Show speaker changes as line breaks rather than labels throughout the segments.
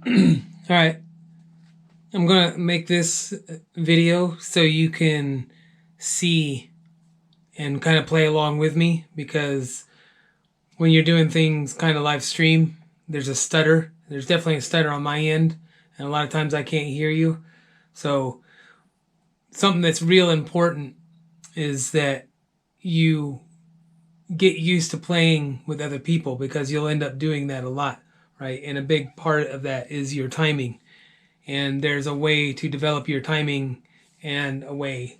Alright, I'm gonna make this video so you can see and kind of play along with me, because when you're doing things kind of live stream, there's a stutter. There's definitely a stutter on my end, and a lot of times I can't hear you. So something that's real important is that you get used to playing with other people, because you'll end up doing that a lot, right? And a big part of that is your timing. And there's a way to develop your timing and a way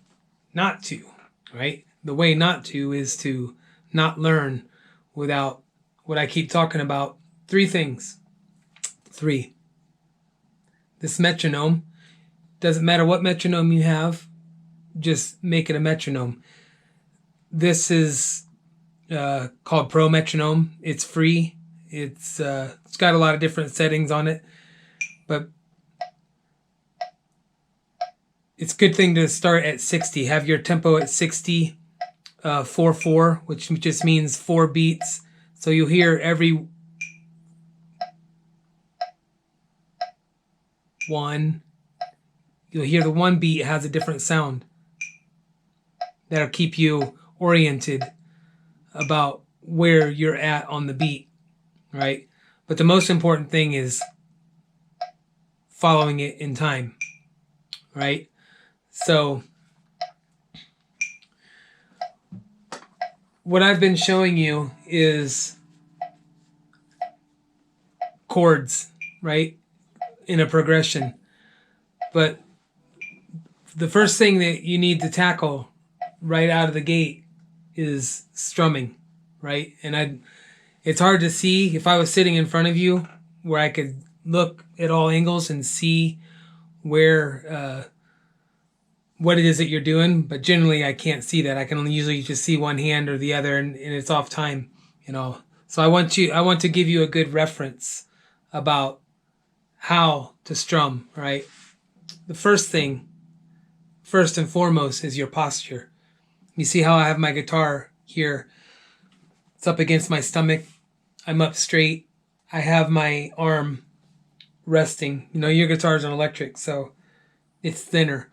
not to, right? The way not to is to not learn without what I keep talking about. 3 things. 3. This metronome, doesn't matter what metronome you have, just make it a metronome. This is called Pro Metronome. It's free. It's got a lot of different settings on it, but it's a good thing to start at 60. Have your tempo at 60, 4/4, which just means 4 beats. So you'll hear every one. You'll hear the one beat has a different sound. That'll keep you oriented about where you're at on the beat, right? But the most important thing is following it in time, right? So what I've been showing you is chords, right, in a progression. But the first thing that you need to tackle right out of the gate is strumming, right? And it's hard to see if I was sitting in front of you, where I could look at all angles and see where what it is that you're doing, but generally I can't see that. I can only usually just see one hand or the other, and it's off time, you know. So I want to give you a good reference about how to strum, right? The first and foremost, is your posture. You see how I have my guitar here? It's up against my stomach. I'm up straight. I have my arm resting. You know, your guitar's an electric, so it's thinner.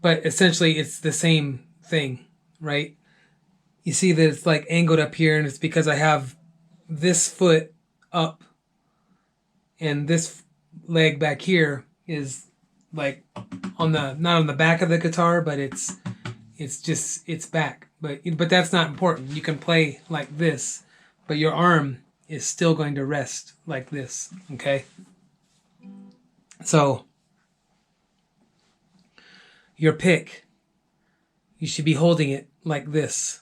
But essentially, it's the same thing, right? You see that it's like angled up here, and it's because I have this foot up, and this leg back here is like not on the back of the guitar, but it's back. But that's not important. You can play like this, but your arm is still going to rest like this, okay? So your pick, you should be holding it like this.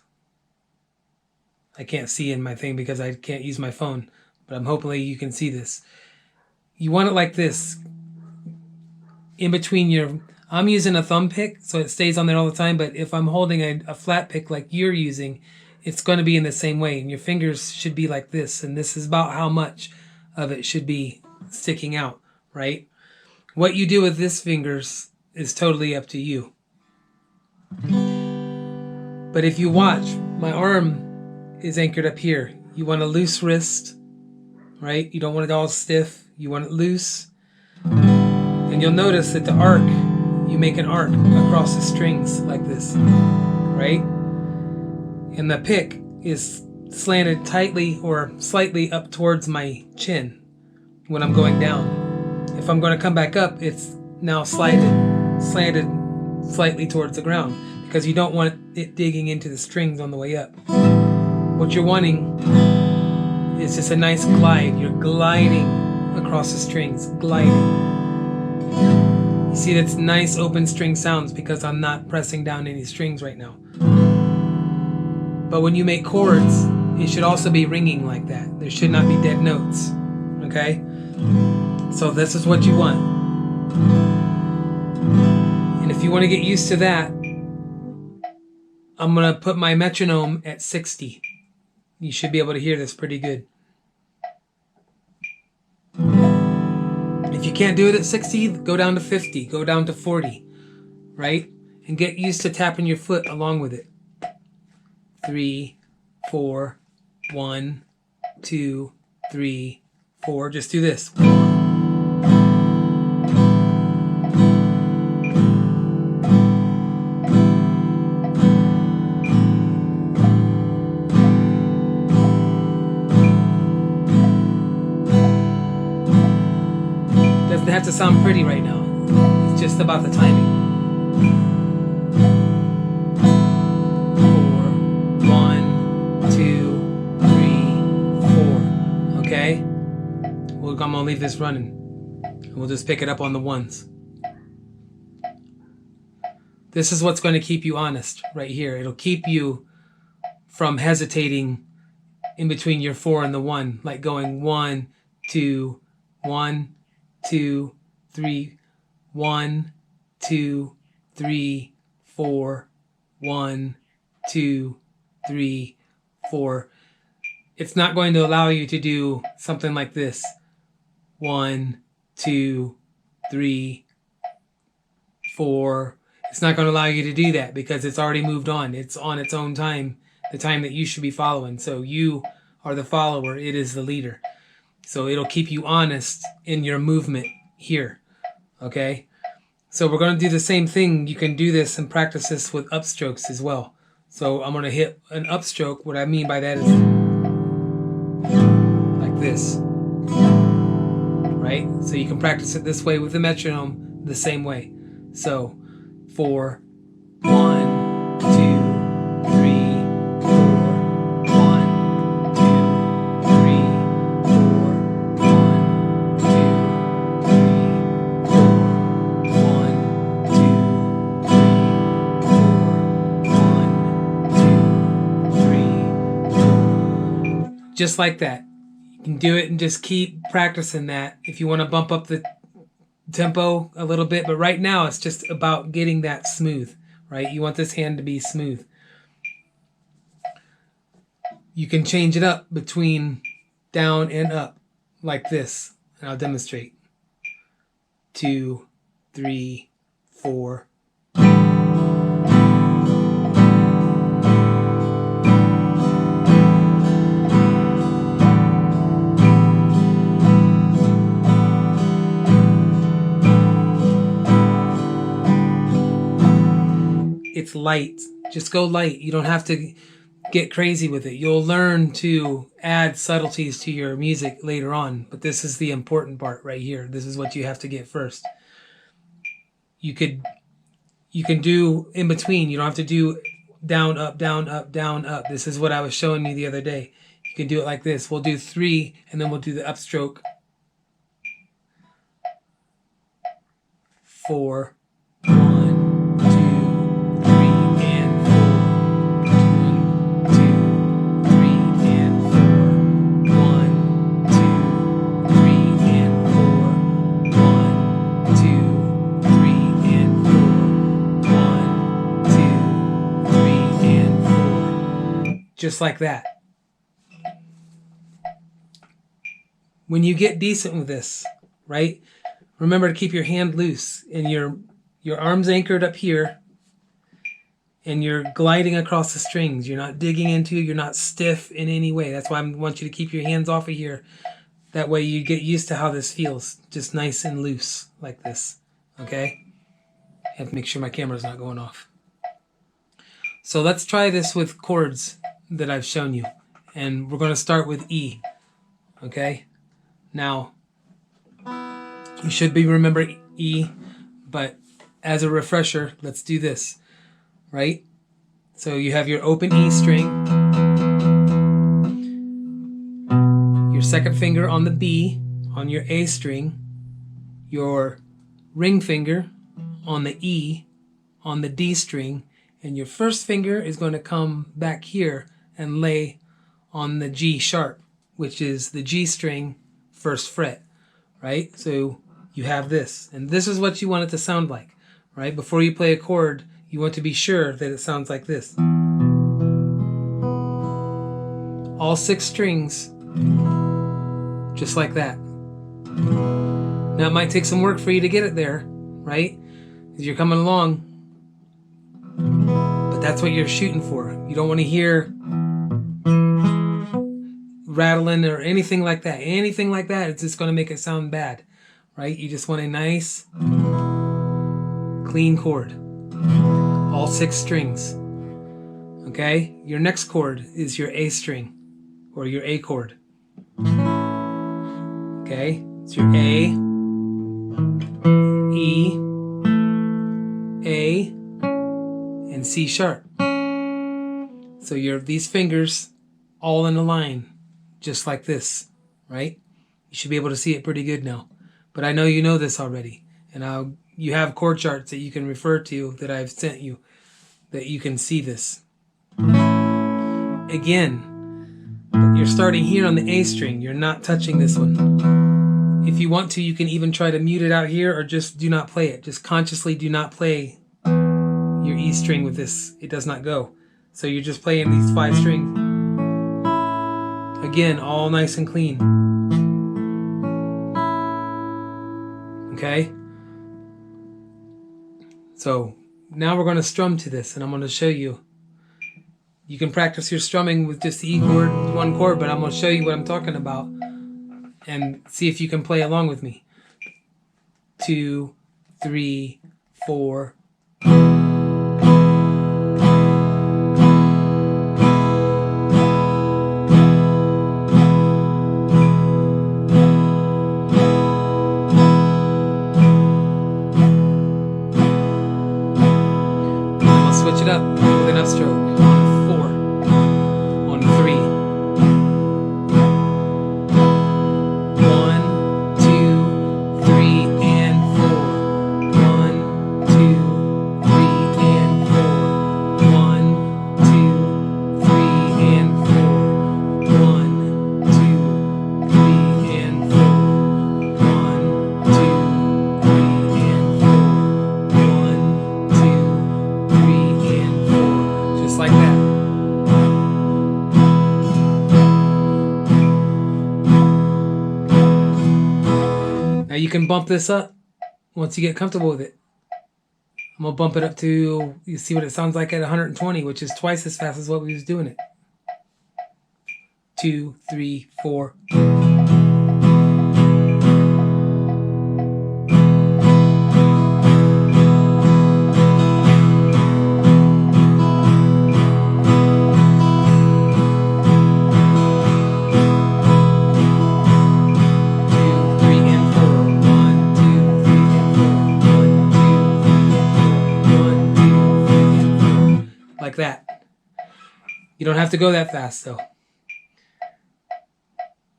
I can't see in my thing because I can't use my phone, but hopefully you can see this. You want it like this, in between I'm using a thumb pick, so it stays on there all the time, but if I'm holding a flat pick like you're using, it's going to be in the same way, and your fingers should be like this, and this is about how much of it should be sticking out, right? What you do with this fingers is totally up to you. But if you watch, my arm is anchored up here. You want a loose wrist, right? You don't want it all stiff. You want it loose. And you'll notice that the arc, you make an arc across the strings like this, right? And the pick is slanted tightly or slightly up towards my chin when I'm going down. If I'm going to come back up, it's now slanted slightly towards the ground, because you don't want it digging into the strings on the way up. What you're wanting is just a nice glide. You're gliding across the strings, gliding. You see, that's nice open string sounds because I'm not pressing down any strings right now. But when you make chords, it should also be ringing like that. There should not be dead notes, okay? So this is what you want. And if you want to get used to that, I'm going to put my metronome at 60. You should be able to hear this pretty good. If you can't do it at 60, go down to 50, go down to 40, right? And get used to tapping your foot along with it. 3, 4, 1, 2, 3, 4. Just do this. 1, doesn't have to sound pretty right now. It's just about the timing. 4, 1, 2, 3, 4. Okay? Well, I'm gonna leave this running. And we'll just pick it up on the ones. This is what's going to keep you honest right here. It'll keep you from hesitating in between your 4 and the 1, like going 1, 2, 1, 2, 3, 1, 2, 3, 4, 1, 2, 3, 4. It's not going to allow you to do something like this. 1, 2, 3, 4. It's not going to allow you to do that because it's already moved on. It's on its own time, the time that you should be following. So you are the follower. It is the leader. So it'll keep you honest in your movement here. Okay? So we're going to do the same thing. You can do this and practice this with upstrokes as well. So I'm going to hit an upstroke. What I mean by that is like this. Right? So you can practice it this way with the metronome the same way. So 4, 1, 2, 3, 4, 1, 2, 3, 4, 1, 2, 3, 4, 1, 2, 3, 4, 1, 2, 3, 4. Just like that. You can do it and just keep practicing that. If you want to bump up the tempo a little bit, but right now it's just about getting that smooth, right? You want this hand to be smooth. You can change it up between down and up like this, and I'll demonstrate. 2, 3, 4. It's light. Just go light. You don't have to get crazy with it. You'll learn to add subtleties to your music later on, but this is the important part right here. This is what you have to get first. You can do in between. You don't have to do down, up, down, up, down, up. This is what I was showing you the other day. You can do it like this. We'll do 3, and then we'll do the upstroke. 4, 1, 2, 3, and 4. 1, 2, 3, and 4. 1, 2, 3, and 4. 1, 2, 3, and 4. 1, 2, 3, and 4. Just like that. When you get decent with this, right? Remember to keep your hand loose and your arms anchored up here, and you're gliding across the strings. You're not digging into, you're not stiff in any way. That's why I want you to keep your hands off of here. That way you get used to how this feels. Just nice and loose like this. Okay? I have to make sure my camera's not going off. So let's try this with chords that I've shown you. And we're going to start with E. Okay? Now, you should be remember E, but as a refresher, let's do this, right? So you have your open E string, your second finger on the B, on your A string, your ring finger on the E, on the D string, and your first finger is going to come back here and lay on the G sharp, which is the G string first fret, right? So you have this, and this is what you want it to sound like, right? Before you play a chord, you want to be sure that it sounds like this. All 6 strings, just like that. Now it might take some work for you to get it there, right? As you're coming along, but that's what you're shooting for. You don't want to hear rattling or anything like that. Anything like that, it's just going to make it sound bad. Right? You just want a nice, clean chord. All 6 strings. Okay? Your next chord is your A string, or your A chord. Okay? It's your A, E, A, and C sharp. So these fingers all in a line, just like this, right? You should be able to see it pretty good now. But I know you know this already. And you have chord charts that you can refer to that I've sent you, that you can see this. Again, you're starting here on the A string. You're not touching this one. If you want to, you can even try to mute it out here or just do not play it. Just consciously do not play your E string with this. It does not go. So you're just playing these 5 strings. Again, all nice and clean. Okay? So now we're going to strum to this, and I'm going to show you. You can practice your strumming with just the E chord, 1 chord, but I'm going to show you what I'm talking about and see if you can play along with me. 2, 3, 4. Switch it up with an upstroke on 4, on 3. 1, 2, 3, and 4. 1, 2, 3, and 4. 1, 2, 3, and 4. 1, 2, 3, and 4. 1, 2, 3, and 4. 1, 2, 3. Just like that. Now you can bump this up once you get comfortable with it. I'm going to bump it up to, you see what it sounds like at 120, which is twice as fast as what we was doing it. 2, 3, 4. Like that. You don't have to go that fast though.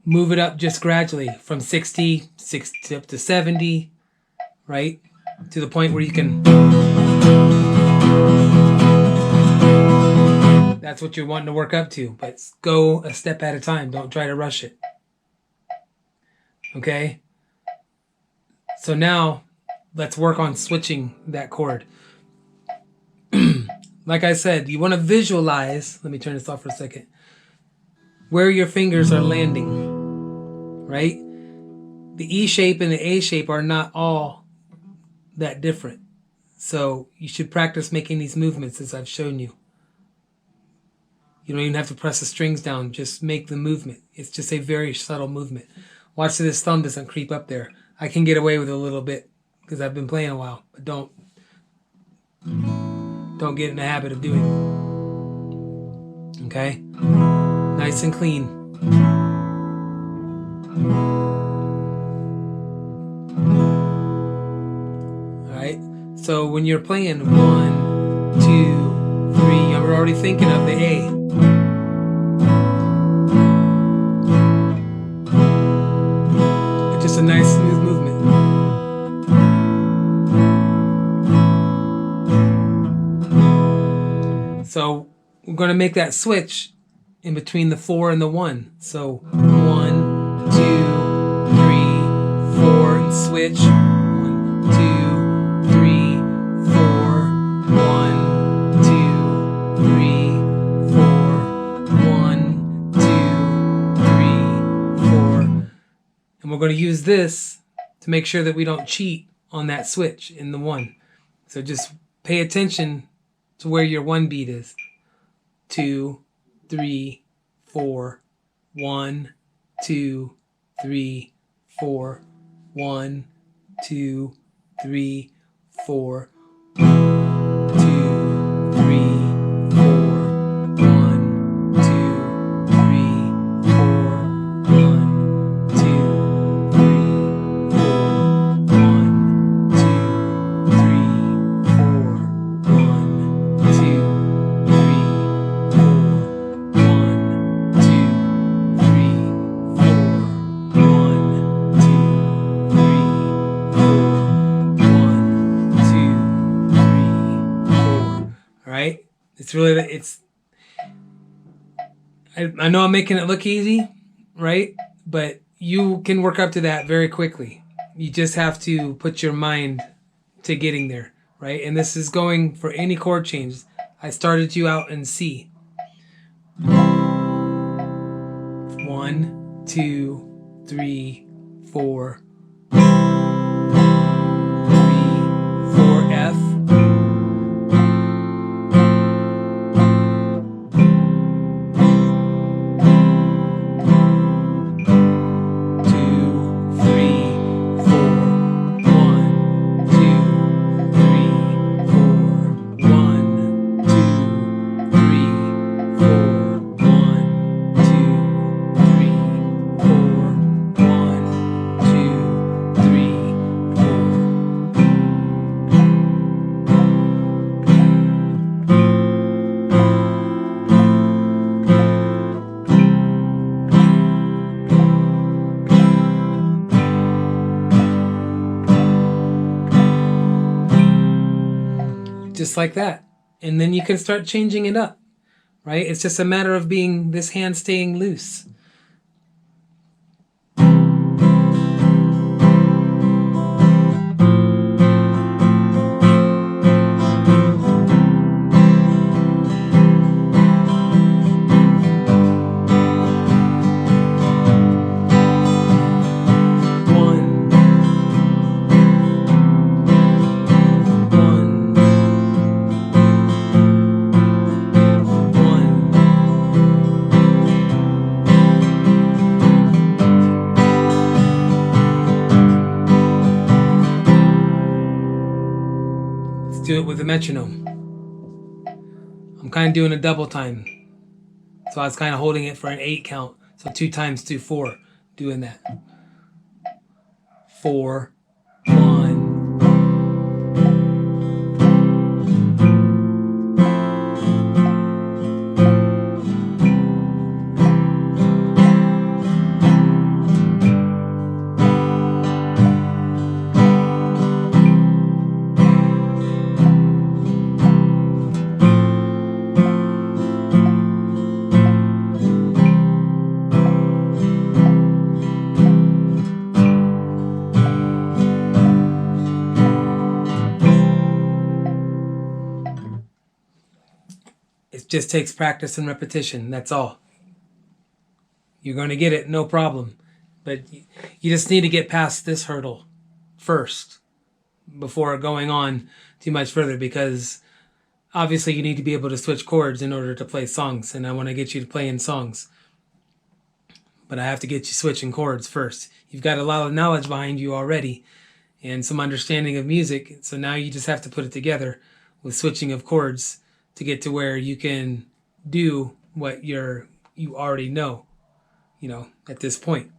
Move it up just gradually from 60 up to 70, right? To the point where you can. That's what you're wanting to work up to, but go a step at a time. Don't try to rush it. Okay? So now let's work on switching that chord. Like I said, you want to visualize, let me turn this off for a second, where your fingers are landing, right? The E shape and the A shape are not all that different. So you should practice making these movements as I've shown you. You don't even have to press the strings down, just make the movement. It's just a very subtle movement. Watch that this thumb doesn't creep up there. I can get away with it a little bit because I've been playing a while, but don't get in the habit of doing it. Okay? Nice and clean. Alright? So when you're playing 1, 2, 3, I'm already thinking of the A. It's just a nice smooth movement. So we're going to make that switch in between the 4 and the 1. So 1, 2, 3, 4, and switch. 1, 2, 3, 4. 1, 2, 3, 4. 1, 2, 3, 4. And we're going to use this to make sure that we don't cheat on that switch in the 1. So just pay attention to where your 1 beat is. 2, 3, 4. 1, 2, 3, 4. 1, 2, 3, 4. 2, 3, 4. 1, 2, 3, 4. 1, 2, 3, 4. 1, It's really, it's, I know I'm making it look easy, right? But you can work up to that very quickly. You just have to put your mind to getting there, right? And this is going for any chord change. I started you out in C. 1, 2, 3, 4, 3, 4 F. 1, 2, 3, 4, 1, 2, 3, 4, 1, 2, 3, 4. Just like that. And then you can start changing it up, right? It's just a matter of being this hand staying loose. Do it with a metronome. I'm kind of doing a double time. So I was kind of holding it for an 8 count. So 2 times 2, 4. Doing that. 4, 1. It just takes practice and repetition. That's all. You're going to get it, no problem. But you just need to get past this hurdle first before going on too much further, because obviously you need to be able to switch chords in order to play songs, and I want to get you to play in songs. But I have to get you switching chords first. You've got a lot of knowledge behind you already and some understanding of music, so now you just have to put it together with switching of chords to get to where you can do what you already know, at this point.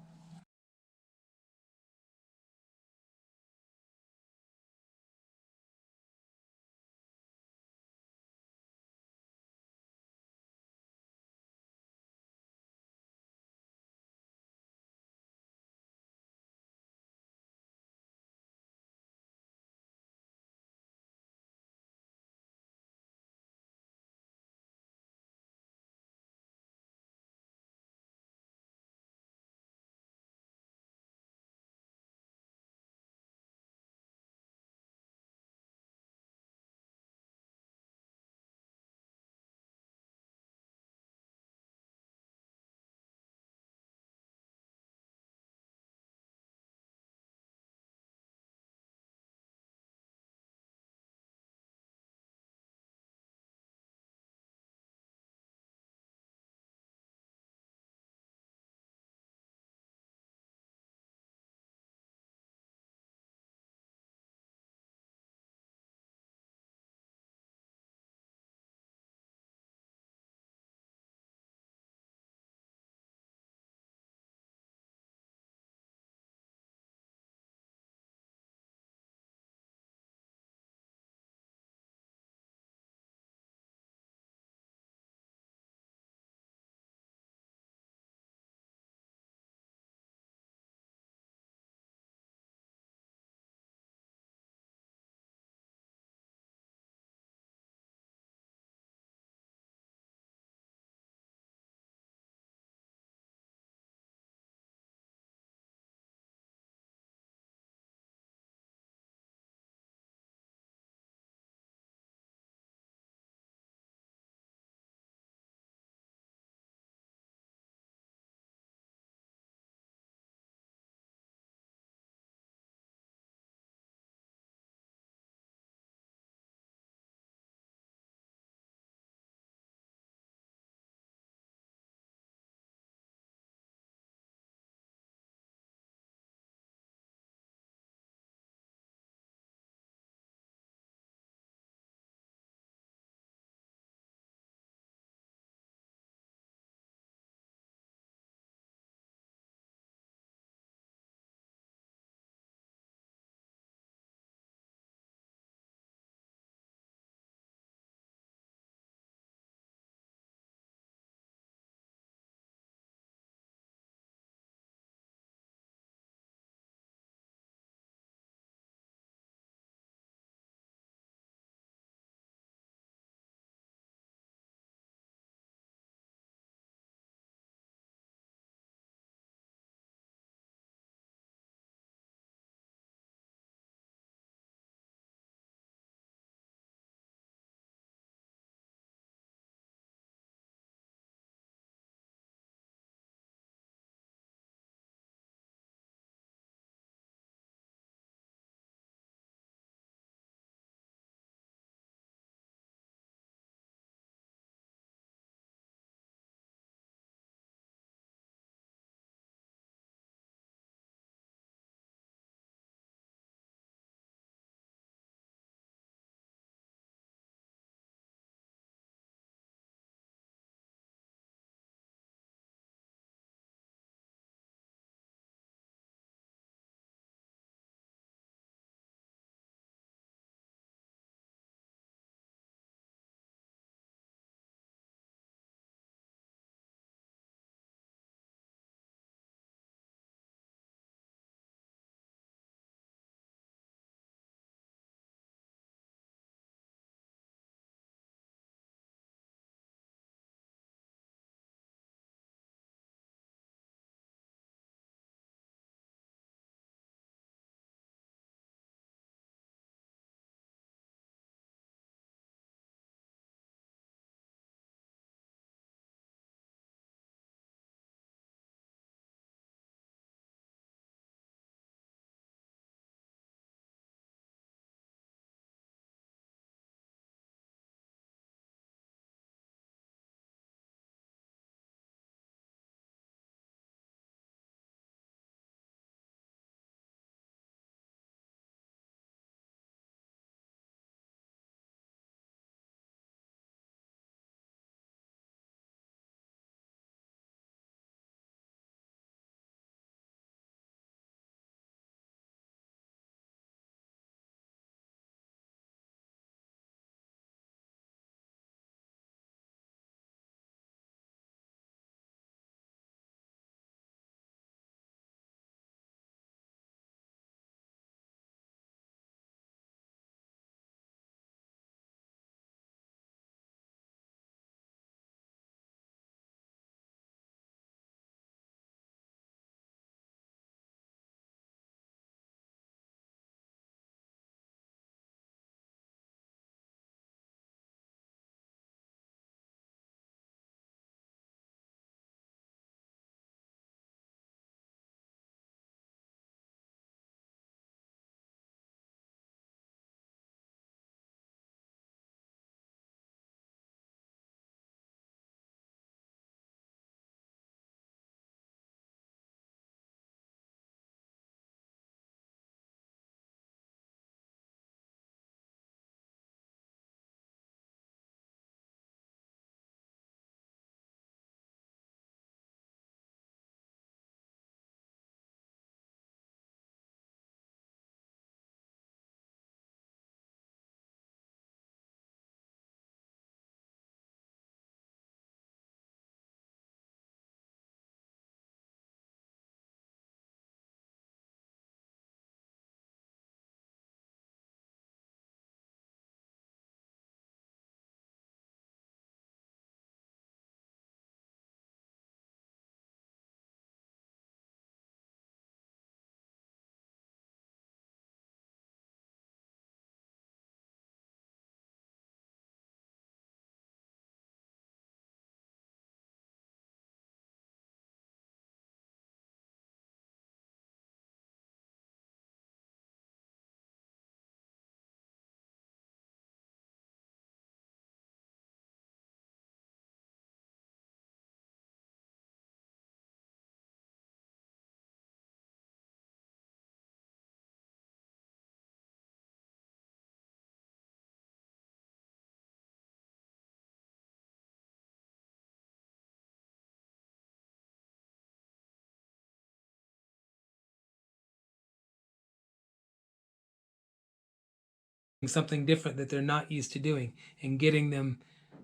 something different that they're not used to doing and getting them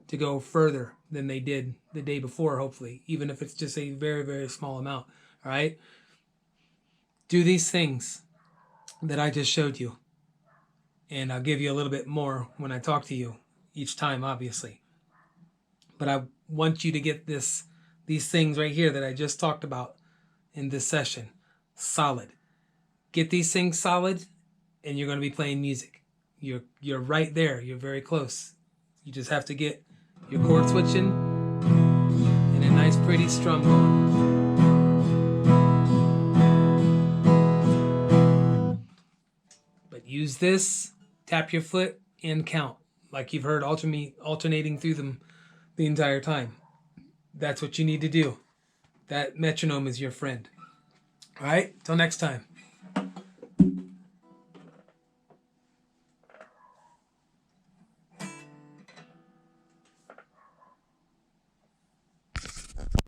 to go further than they did the day before, hopefully, even if it's just a very, very small amount. All right? Do these things that I just showed you. And I'll give you a little bit more when I talk to you each time, obviously. But I want you to get these things right here that I just talked about in this session solid. Get these things solid, and you're going to be playing music. You're right there. You're very close. You just have to get your chord switching and a nice pretty strum going. But use this, tap your foot, and count. Like you've heard alternating through them the entire time. That's what you need to do. That metronome is your friend. All right, till next time.